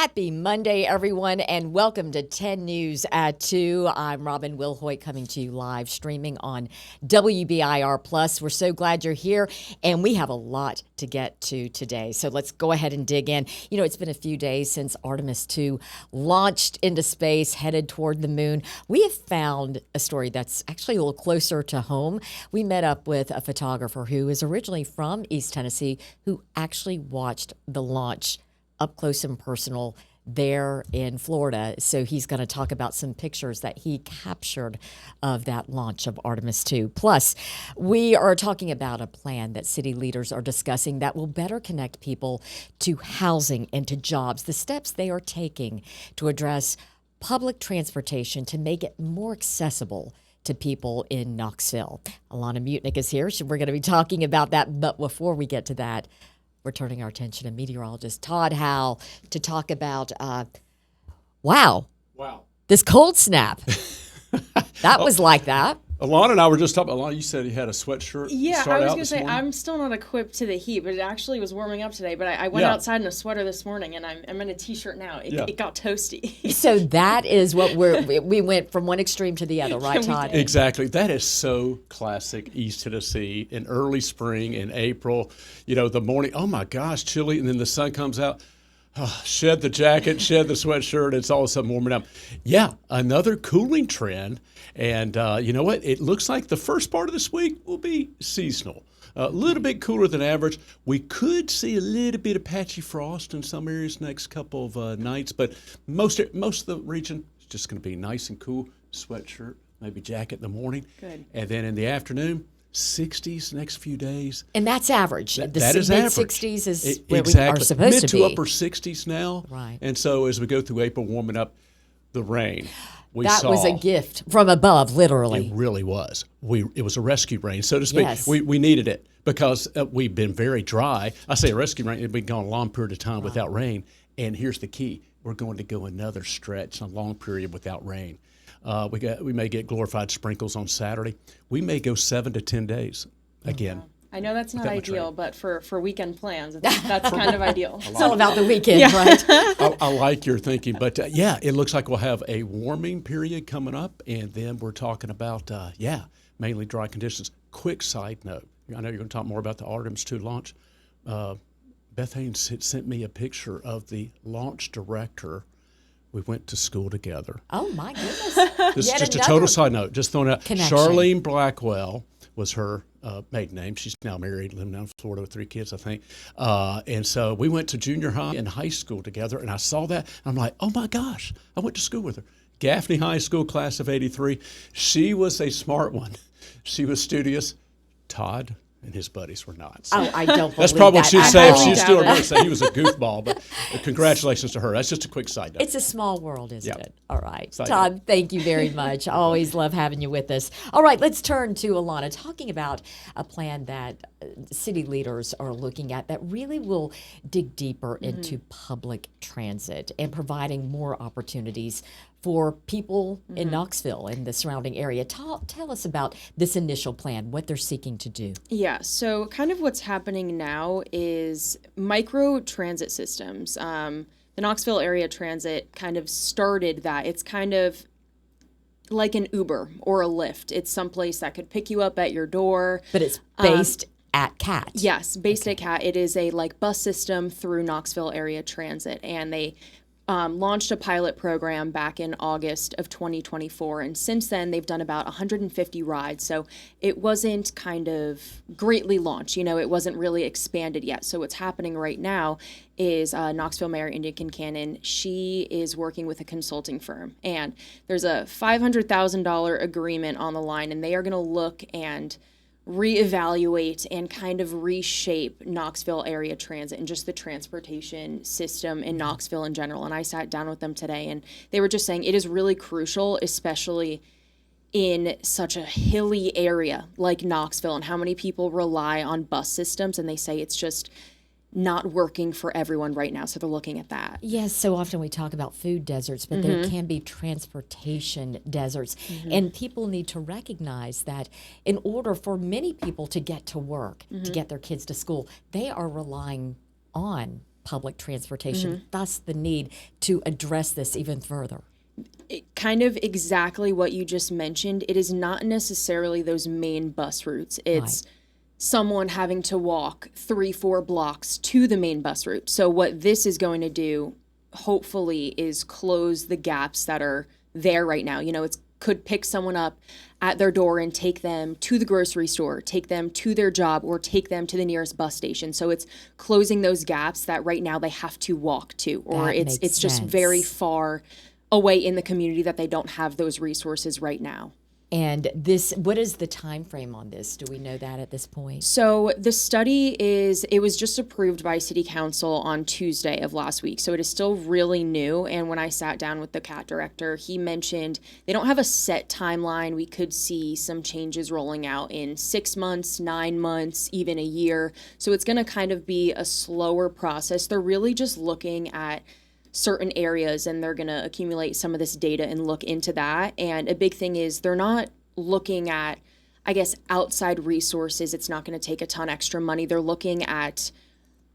Happy Monday, everyone, and welcome to 10 News at 2. I'm Robin Wilhoit coming to you live streaming on WBIR+. We're so glad you're here, and we have a lot to get to today. So let's go ahead and dig in. You know, it's been a few days since Artemis 2 launched into space, headed toward the moon. We have found a story that's actually a little closer to home. We met up with a photographer who is originally from East Tennessee who actually watched the launch up close and personal there in Florida. So he's going to talk about some pictures that he captured of that launch of Artemis 2. Plus, we are talking about a plan that city leaders are discussing that will better connect people to housing and to jobs, the steps they are taking to address public transportation to make it more accessible to people in Knoxville. Elana Mutnick is here. So we're going to be talking about that. But before we get to that, we're turning our attention to meteorologist Todd Howell to talk about, wow, this cold snap. That was like that. Alana and I were just talking. Alana, you said you had a sweatshirt. Yeah, I was going to say, I'm still not equipped to the heat, but it actually was warming up today. But I went outside in a sweater this morning, and I'm in a T-shirt now. It got toasty. So that is what we went from one extreme to the other, right, Todd? Exactly. That is so classic East Tennessee in early spring, in April. You know, the morning, oh my gosh, chilly, and then the sun comes out. Oh, shed the jacket, shed the sweatshirt. It's all of a sudden warming up. Yeah, another cooling trend. And you know what? It looks like the first part of this week will be seasonal. A little bit cooler than average. We could see a little bit of patchy frost in some areas next couple of nights, but most of the region is just going to be nice and cool. Sweatshirt, maybe jacket in the morning. Good. And then in the afternoon, 60s next few days. And that's average. That is average. Mid-60s is where exactly. we are supposed to be. Mid to upper 60s now. Right. And so as we go through April, warming up, the rain. That was a gift from above, literally. It really was. It was a rescue rain, so to speak. Yes. We needed it because we've been very dry. I say a rescue rain, it's been gone a long period of time without rain. And here's the key. We're going to go another stretch, a long period without rain. We may get glorified sprinkles on Saturday. We may go 7 to 10 days again. I know that's not ideal, but for weekend plans, that's kind of ideal. It's all about the weekend, right? I like your thinking, but yeah, it looks like we'll have a warming period coming up, and then we're talking about, mainly dry conditions. Quick side note, I know you're going to talk more about the Artemis 2 launch. Beth Haynes had sent me a picture of the launch director. We went to school together. Oh, my goodness. This is just a total side note. Just throwing out. Connection. Charlene Blackwell was her maiden name. She's now married, living down in Florida with 3 kids, I think. And so we went to junior high and high school together, and I saw that. And I'm like, oh, my gosh, I went to school with her. Gaffney High School, class of 83. She was a smart one. She was studious. Todd and his buddies were not. So I don't believe that's probably what she'd that. say if she's still going to say he was a goofball. But congratulations to her. That's just a quick side note. It's a small world, isn't it? All right. Side Todd, note. thank you very much. I always love having you with us. All right, let's turn to Elana, talking about a plan that city leaders are looking at that really will dig deeper into public transit and providing more opportunities for people in Knoxville and the surrounding area. Tell us about this initial plan, what they're seeking to do. Yeah, so kind of what's happening now is micro transit systems. The Knoxville Area Transit kind of started that. It's kind of like an Uber or a Lyft. It's someplace that could pick you up at your door. But it's based at CAT. Yes, based at CAT. It is a bus system through Knoxville Area Transit, and they launched a pilot program back in August of 2024, and since then they've done about 150 rides. So it wasn't kind of greatly launched, it wasn't really expanded yet. So what's happening right now is Knoxville Mayor India Kincannon, she is working with a consulting firm, and there's a $500,000 agreement on the line, and they are going to look and reevaluate and kind of reshape Knoxville Area Transit and just the transportation system in Knoxville in general. And I sat down with them today, and they were just saying it is really crucial, especially in such a hilly area like Knoxville, and how many people rely on bus systems, and they say it's just not working for everyone right now. So they're looking at that. Yes, so often we talk about food deserts, but there can be transportation deserts. And people need to recognize that in order for many people to get to work, to get their kids to school, they are relying on public transportation, thus the need to address this even further. Kind of exactly what you just mentioned. It is not necessarily those main bus routes. It's someone having to walk 3-4 blocks to the main bus route. So what this is going to do, hopefully, is close the gaps that are there right now. You know, it could pick someone up at their door and take them to the grocery store, take them to their job, or take them to the nearest bus station. So it's closing those gaps that right now they have to walk to, or it's just very far away in the community that they don't have those resources right now. And this, what is the time frame on this? Do we know that at this point? So the study it was just approved by City Council on Tuesday of last week. So it is still really new. And when I sat down with the CAT director, he mentioned they don't have a set timeline. We could see some changes rolling out in 6 months, 9 months, even a year. So it's going to kind of be a slower process. They're really just looking at certain areas, and they're going to accumulate some of this data and look into that. And a big thing is they're not looking at, I guess, outside resources. It's not going to take a ton extra money. They're looking at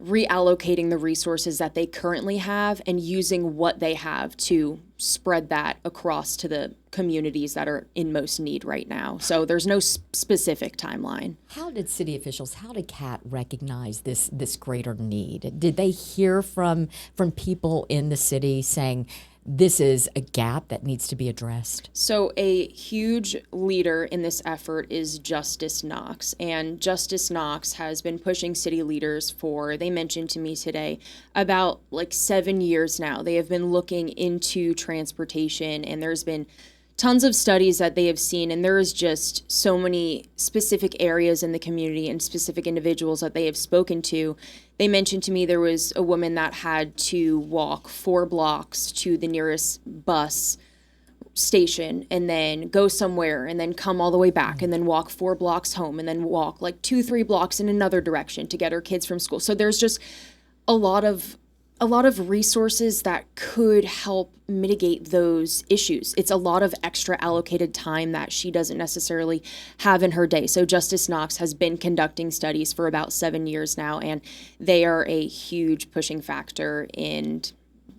reallocating the resources that they currently have and using what they have to spread that across to the communities that are in most need right now. So there's no specific timeline. How did city officials, how did CAT recognize this greater need? Did they hear from people in the city saying, this is a gap that needs to be addressed? So a huge leader in this effort is Justice Knox. And Justice Knox has been pushing city leaders for, they mentioned to me today, about like 7 years now. They have been looking into transportation, and there's been tons of studies that they have seen, and there is just so many specific areas in the community and specific individuals that they have spoken to. They mentioned to me there was a woman that had to walk 4 blocks to the nearest bus station and then go somewhere and then come all the way back and then walk 4 blocks home and then walk like 2-3 blocks in another direction to get her kids from school. So there's just a lot of resources that could help mitigate those issues. It's a lot of extra allocated time that she doesn't necessarily have in her day. So Justice Knox has been conducting studies for about 7 years now, and they are a huge pushing factor in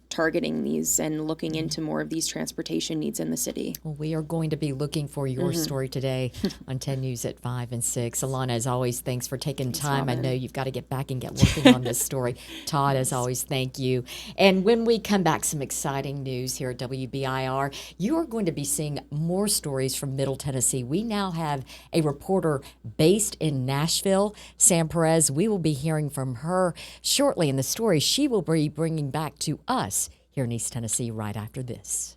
targeting these and looking into more of these transportation needs in the city. Well, we are going to be looking for your story today on 10 News at 5 and 6. Elana, as always, thanks for taking time. I know you've got to get back and get working on this story. Todd, as always, thank you. And when we come back, some exciting news here at WBIR. You are going to be seeing more stories from Middle Tennessee. We now have a reporter based in Nashville, Sam Perez. We will be hearing from her shortly in the story she will be bringing back to us here in East Tennessee right after this.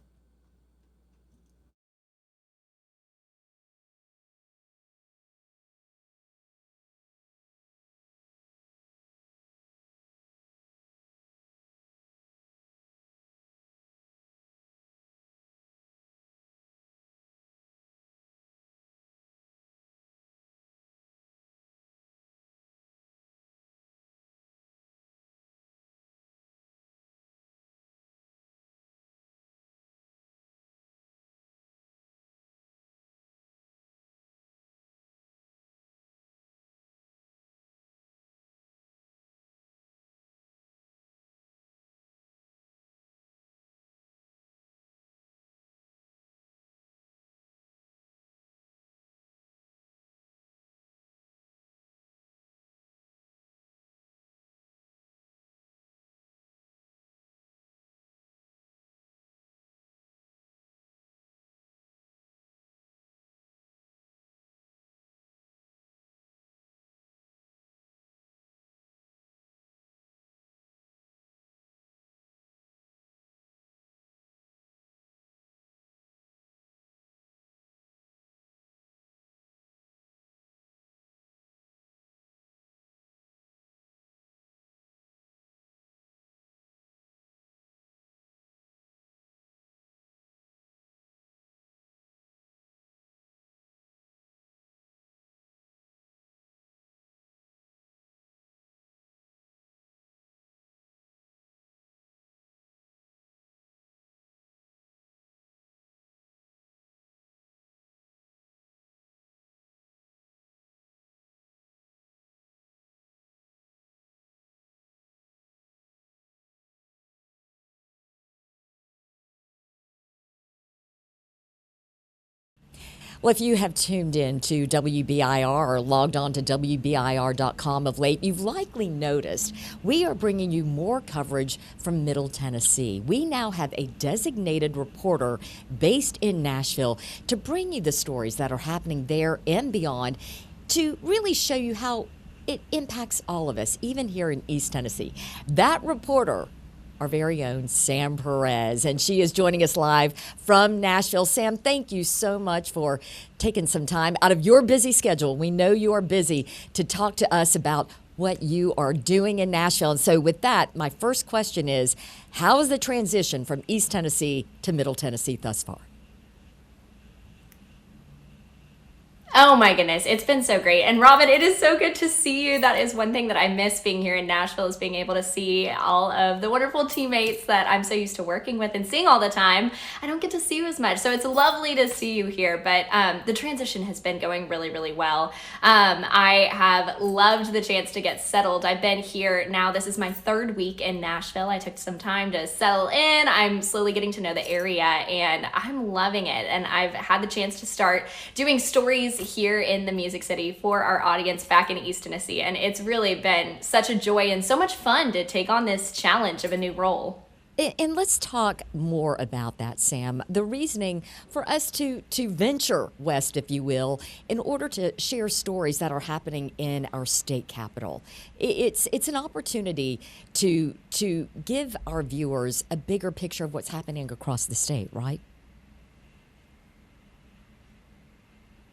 Well, if you have tuned in to WBIR or logged on to WBIR.com of late, you've likely noticed we are bringing you more coverage from Middle Tennessee. We now have a designated reporter based in Nashville to bring you the stories that are happening there and beyond, to really show you how it impacts all of us, even here in East Tennessee. That reporter, our very own Sam Perez, and she is joining us live from Nashville. Sam, thank you so much for taking some time out of your busy schedule. We know you are busy, to talk to us about what you are doing in Nashville. And so with that, my first question is, how is the transition from East Tennessee to Middle Tennessee thus far? Oh my goodness, it's been so great. And Robin, it is so good to see you. That is one thing that I miss being here in Nashville, is being able to see all of the wonderful teammates that I'm so used to working with and seeing all the time. I don't get to see you as much, so it's lovely to see you here. But the transition has been going really, really well. I have loved the chance to get settled. I've been here now, this is my third week in Nashville. I took some time to settle in. I'm slowly getting to know the area, and I'm loving it. And I've had the chance to start doing stories here in the Music City for our audience back in East Tennessee, and it's really been such a joy and so much fun to take on this challenge of a new role. And let's talk more about that, Sam. The reasoning for us to venture west, if you will, in order to share stories that are happening in our state capital. It's an opportunity to give our viewers a bigger picture of what's happening across the state, right?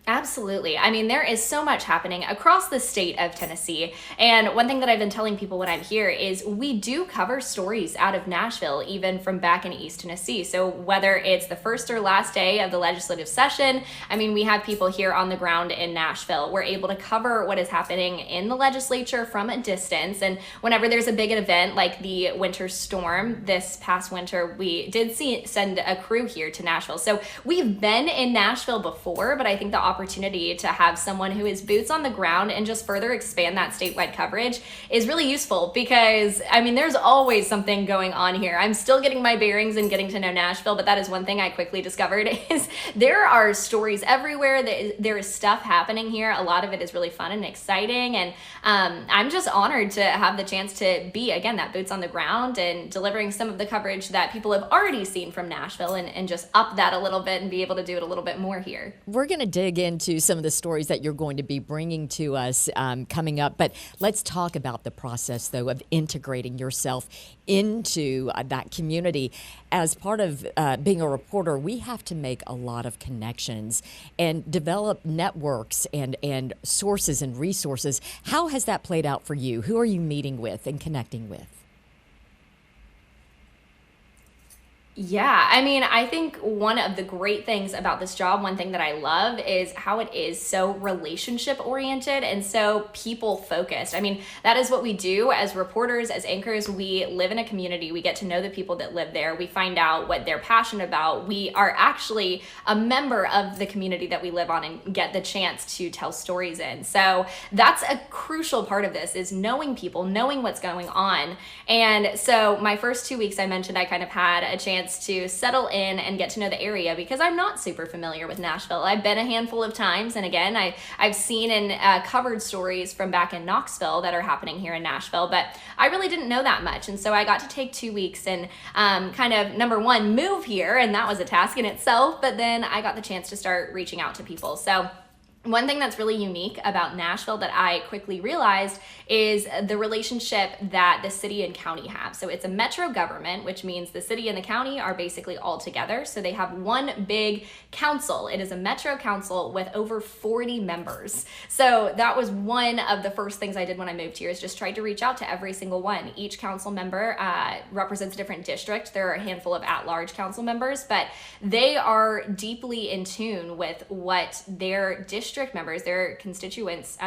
Absolutely. I mean, there is so much happening across the state of Tennessee. And one thing that I've been telling people when I'm here is we do cover stories out of Nashville, even from back in East Tennessee. So whether it's the first or last day of the legislative session, I mean, we have people here on the ground in Nashville. We're able to cover what is happening in the legislature from a distance. And whenever there's a big event like the winter storm this past winter, we did send a crew here to Nashville. So we've been in Nashville before, but I think the opportunity to have someone who is boots on the ground and just further expand that statewide coverage is really useful, because I mean, there's always something going on here. I'm still getting my bearings and getting to know Nashville, but that is one thing I quickly discovered is there are stories everywhere. There is stuff happening here. A lot of it is really fun and exciting, and I'm just honored to have the chance to be, again, that boots on the ground and delivering some of the coverage that people have already seen from Nashville, and just up that a little bit and be able to do it a little bit more here. We're going to dig into some of the stories that you're going to be bringing to us coming up, but let's talk about the process, though, of integrating yourself into that community. As part of being a reporter, we have to make a lot of connections and develop networks and sources and resources. How has that played out for you? Who are you meeting with and connecting with? Yeah, I mean, I think one of the great things about this job, one thing that I love, is how it is so relationship oriented and so people focused. I mean, that is what we do as reporters, as anchors. We live in a community. We get to know the people that live there. We find out what they're passionate about. We are actually a member of the community that we live on and get the chance to tell stories in. So that's a crucial part of this, is knowing people, knowing what's going on. And so my first 2 weeks, I mentioned I kind of had a chance to settle in and get to know the area, because I'm not super familiar with Nashville. I've been a handful of times, and again, I've seen and covered stories from back in Knoxville that are happening here in Nashville, but I really didn't know that much. And so I got to take 2 weeks and kind of, number one, move here, and that was a task in itself, but then I got the chance to start reaching out to people. So one thing that's really unique about Nashville that I quickly realized is the relationship that the city and county have. So it's a metro government, which means the city and the county are basically all together. So they have one big council. It is a metro council with over 40 members. So that was one of the first things I did when I moved here, is just tried to reach out to every single one. Each council member represents a different district. There are a handful of at-large council members, but they are deeply in tune with what their district district members, their constituents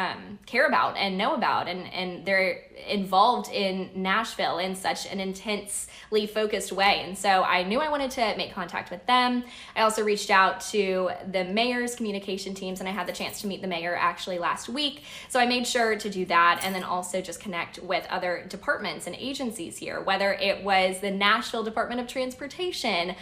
care about and know about, and they're involved in Nashville in such an intensely focused way. And so I knew I wanted to make contact with them. I also reached out to the mayor's communication teams, and I had the chance to meet the mayor actually last week. So I made sure to do that, and then also just connect with other departments and agencies here, whether it was the Nashville Department of Transportation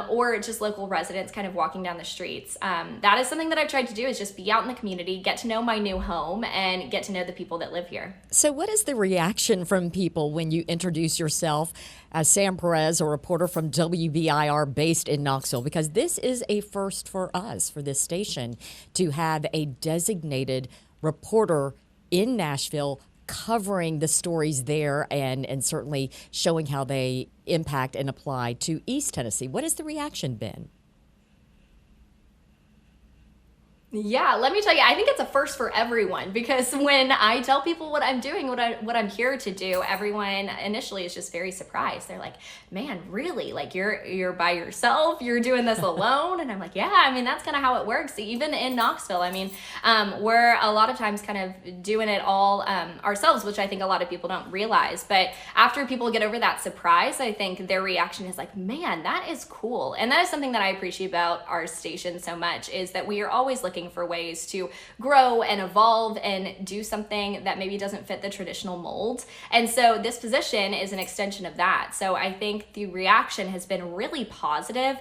or just local residents kind of walking down the streets. That is something that I've tried to do, is just be out in the community, get to know my new home, and get to know the people that live here. So what is the reaction from people when you introduce yourself as Sam Perez, a reporter from WBIR based in Knoxville? Because this is a first for us, for this station, to have a designated reporter in Nashville covering the stories there and certainly showing how they impact and apply to East Tennessee. What has the reaction been? Yeah, let me tell you, I think it's a first for everyone, because when I tell people what I'm doing, what I'm here to do, everyone initially is just very surprised. They're like, "Man, really? Like you're by yourself? You're doing this alone?" And I'm like, "Yeah, I mean, that's kind of how it works. Even in Knoxville, I mean, we're a lot of times kind of doing it all ourselves, which I think a lot of people don't realize. But after people get over that surprise, I think their reaction is like, "Man, that is cool." And that is something that I appreciate about our station so much, is that we are always looking for ways to grow and evolve and do something that maybe doesn't fit the traditional mold. And so this position is an extension of that. So I think the reaction has been really positive.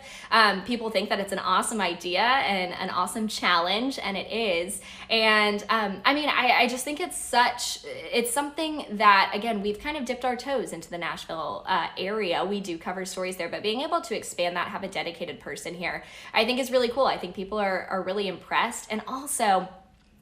People think that it's an awesome idea and an awesome challenge, and it is. And I mean, I just think it's something that, again, we've kind of dipped our toes into the Nashville area. We do cover stories there, but being able to expand that, have a dedicated person here, I think is really cool. I think people are really impressed. And also,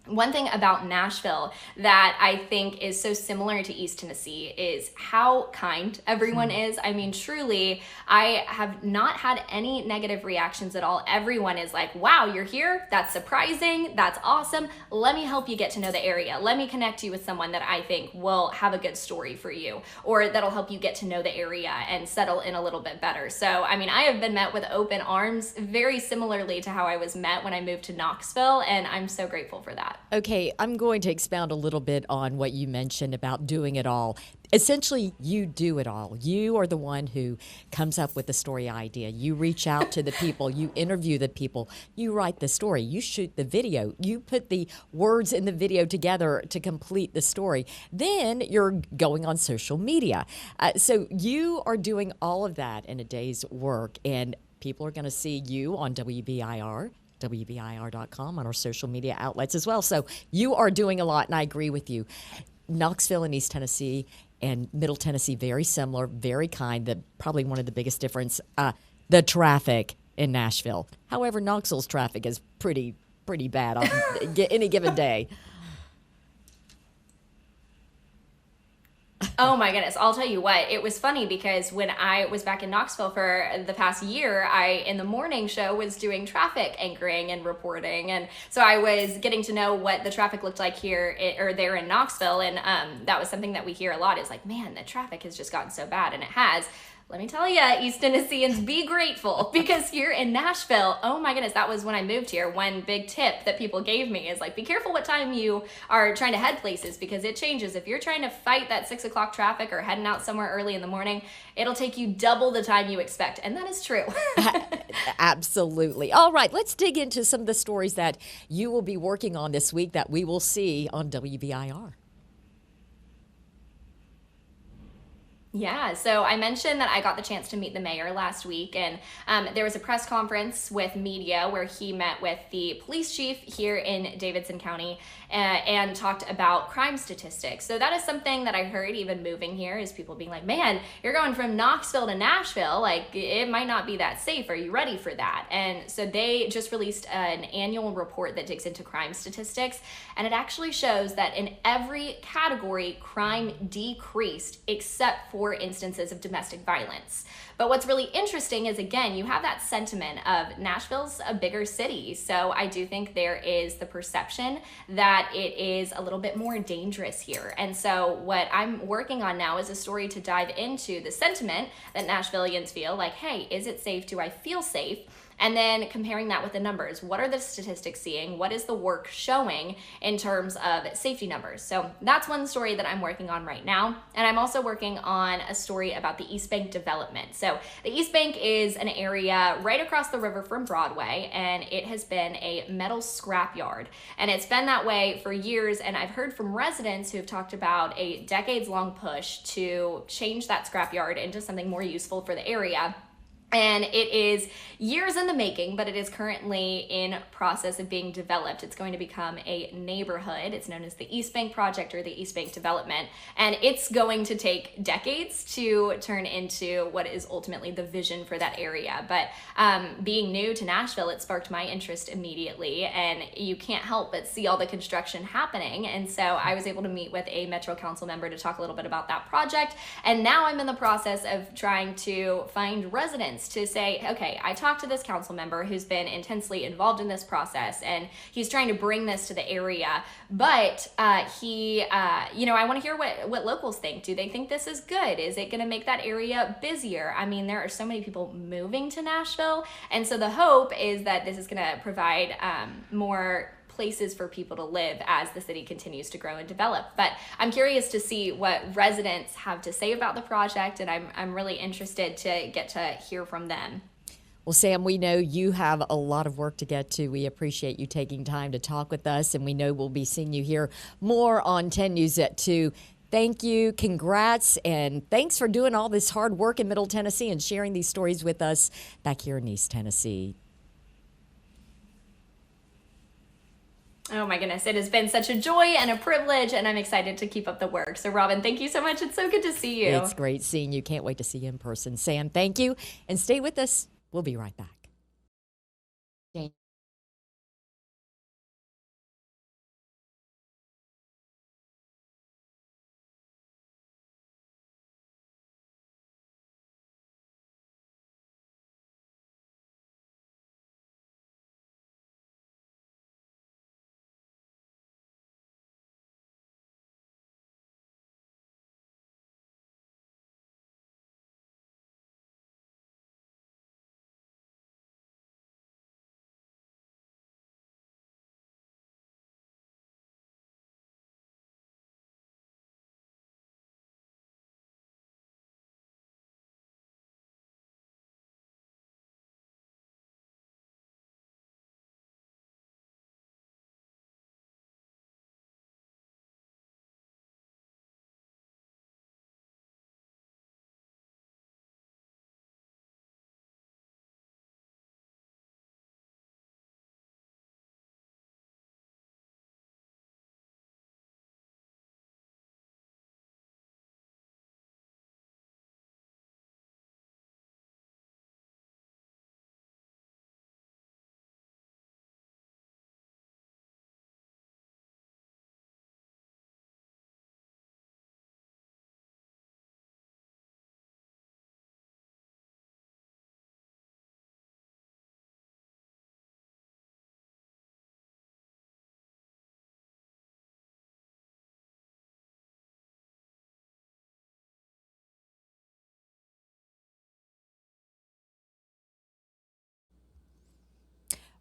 one thing about Nashville that I think is so similar to East Tennessee is how kind everyone is. I mean, truly, I have not had any negative reactions at all. Everyone is like, "Wow, you're here? That's surprising. That's awesome. Let me help you get to know the area. Let me connect you with someone that I think will have a good story for you, or that'll help you get to know the area and settle in a little bit better." So, I mean, I have been met with open arms, very similarly to how I was met when I moved to Knoxville, and I'm so grateful for that. Okay, I'm going to expound a little bit on what you mentioned about doing it all. Essentially, you do it all. You are the one who comes up with the story idea. You reach out to the people. You interview the people. You write the story. You shoot the video. You put the words in the video together to complete the story. Then you're going on social media. So you are doing all of that in a day's work, and people are going to see you on WBIR. WBIR.com, on our social media outlets as well. So you are doing a lot, and I agree with you. Knoxville and East Tennessee and Middle Tennessee, very similar, very kind. Probably one of the biggest difference, the traffic in Nashville. However, Knoxville's traffic is pretty bad on any given day. Oh my goodness, I'll tell you what, it was funny because when I was back in Knoxville for the past year, I, in the morning show, was doing traffic anchoring and reporting. And so I was getting to know what the traffic looked like here or there in Knoxville. And that was something that we hear a lot, is like, "Man, the traffic has just gotten so bad." And it has. Let me tell you, East Tennesseans, be grateful, because here in Nashville, oh my goodness, that was when I moved here. One big tip that people gave me is like, be careful what time you are trying to head places, because it changes. If you're trying to fight that 6 o'clock traffic or heading out somewhere early in the morning, it'll take you double the time you expect. And that is true. Absolutely. All right, let's dig into some of the stories that you will be working on this week that we will see on WBIR. Yeah, so I mentioned that I got the chance to meet the mayor last week, and there was a press conference with media where he met with the police chief here in Davidson County and talked about crime statistics. So that is something that I heard even moving here, is people being like, "Man, you're going from Knoxville to Nashville, like it might not be that safe. Are you ready for that?" And so they just released an annual report that digs into crime statistics, and it actually shows that in every category, crime decreased except for instances of domestic violence. But what's really interesting is, again, you have that sentiment of Nashville's a bigger city. So I do think there is the perception that it is a little bit more dangerous here. And so what I'm working on now is a story to dive into the sentiment that Nashvillians feel like, hey, is it safe? Do I feel safe? and then comparing that with the numbers. What are the statistics seeing? What is the work showing in terms of safety numbers? So that's one story that I'm working on right now. And I'm also working on a story about the East Bank development. So the East Bank is an area right across the river from Broadway, and it has been a metal scrapyard. And it's been that way for years, and I've heard from residents who have talked about a decades-long push to change that scrapyard into something more useful for the area. And it is years in the making, but it is currently in process of being developed. It's going to become a neighborhood. It's known as the East Bank Project or the East Bank Development. And it's going to take decades to turn into what is ultimately the vision for that area. But being new to Nashville, it sparked my interest immediately. And you can't help but see all the construction happening. And so I was able to meet with a Metro Council member to talk a little bit about that project. And now I'm in the process of trying to find residents to say, okay, I talked to this council member who's been intensely involved in this process, and he's trying to bring this to the area, but I want to hear what locals think. Do they think this is good? Is it going to make that area busier? I mean, there are so many people moving to Nashville, and so the hope is that this is going to provide more places for people to live as the city continues to grow and develop. But I'm curious to see what residents have to say about the project, and I'm really interested to get to hear from them. Well, Sam, we know you have a lot of work to get to. We appreciate you taking time to talk with us, and we know we'll be seeing you here more on 10 News at 2. Thank you, congrats, and thanks for doing all this hard work in Middle Tennessee and sharing these stories with us back here in East Tennessee. Oh my goodness, it has been such a joy and a privilege, and I'm excited to keep up the work. So Robin, thank you so much. It's so good to see you. It's great seeing you. Can't wait to see you in person. Sam, thank you, and stay with us. We'll be right back.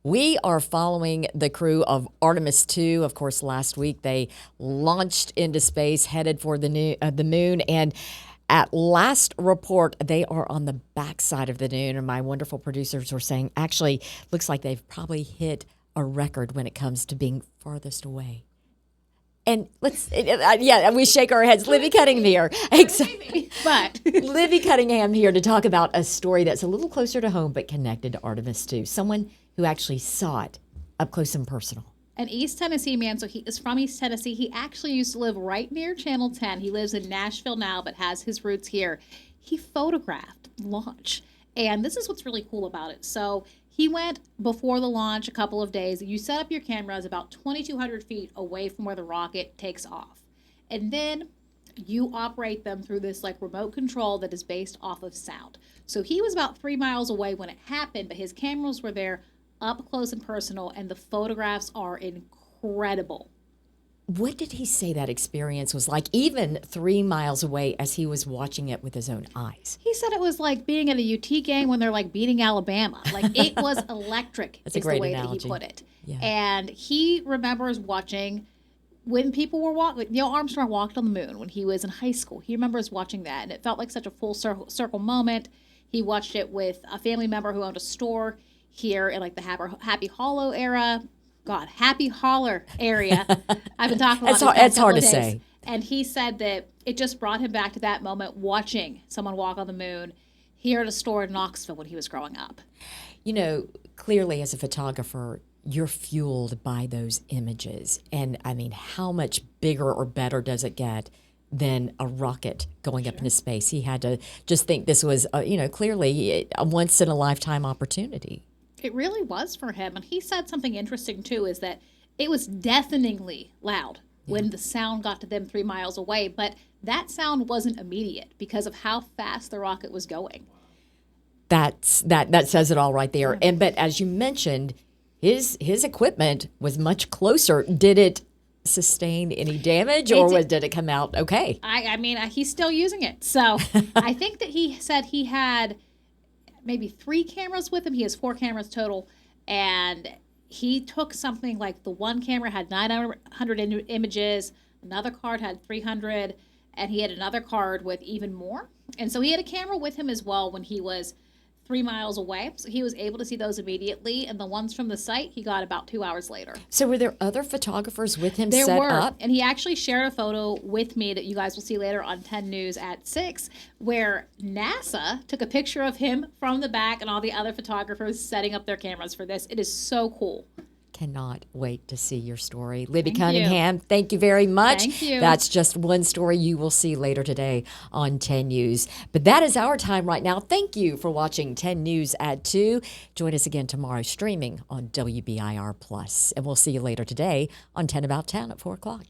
We are following the crew of Artemis 2. Of course, last week they launched into space, headed for the moon, and at last report, they are on the backside of the moon. And my wonderful producers were saying, actually, looks like they've probably hit a record when it comes to being farthest away. And we shake our heads. Libby Cunningham here. But Libby Cunningham here to talk about a story that's a little closer to home, but connected to Artemis 2. Someone who actually saw it up close and personal. An East Tennessee man, so he is from East Tennessee. He actually used to live right near Channel 10. He lives in Nashville now, but has his roots here. He photographed the launch, and this is what's really cool about it. So he went before the launch a couple of days. You set up your cameras about 2,200 feet away from where the rocket takes off, and then you operate them through this like remote control that is based off of sound. So he was about 3 miles away when it happened, but his cameras were there up close and personal, and the photographs are incredible. What did he say that experience was like, even 3 miles away as he was watching it with his own eyes? He said it was like being at a UT game when they're like beating Alabama. Like it was electric. That's a is great the way analogy. that he put it. Yeah. And he remembers watching when people were walking. Neil Armstrong walked on the moon when he was in high school. He remembers watching that, and it felt like such a full circle moment. He watched it with a family member who owned a store here in like the Happy Hollow era. God, Happy Holler area. I've been talking about It's hard to say. And he said that it just brought him back to that moment watching someone walk on the moon here at a store in Knoxville when he was growing up. You know, clearly as a photographer, you're fueled by those images. And I mean, how much bigger or better does it get than a rocket going up into space? He had to just think this was, clearly a once in a lifetime opportunity. It really was for him. And he said something interesting, too, is that it was deafeningly loud when the sound got to them 3 miles away. But that sound wasn't immediate because of how fast the rocket was going. That says it all right there. And but as you mentioned, his equipment was much closer. Did it sustain any damage, or did it come out okay? I mean, he's still using it. So I think that he said he had maybe 3 cameras with him. He has 4 cameras total. And he took something like the one camera had 900 images, another card had 300, and he had another card with even more. And so he had a camera with him as well when he was 3 miles away. So he was able to see those immediately. And the ones from the site, he got about 2 hours later. So were there other photographers with him There set were. up? And he actually shared a photo with me that you guys will see later on 10 News at 6, where NASA took a picture of him from the back and all the other photographers setting up their cameras for this. It is so cool. Cannot wait to see your story. Libby Thank Cunningham, thank you very much. Thank you. That's just one story you will see later today on 10 News. But that is our time right now. Thank you for watching 10 News at 2. Join us again tomorrow streaming on WBIR+. And we'll see you later today on 10 About 10 at 4 o'clock.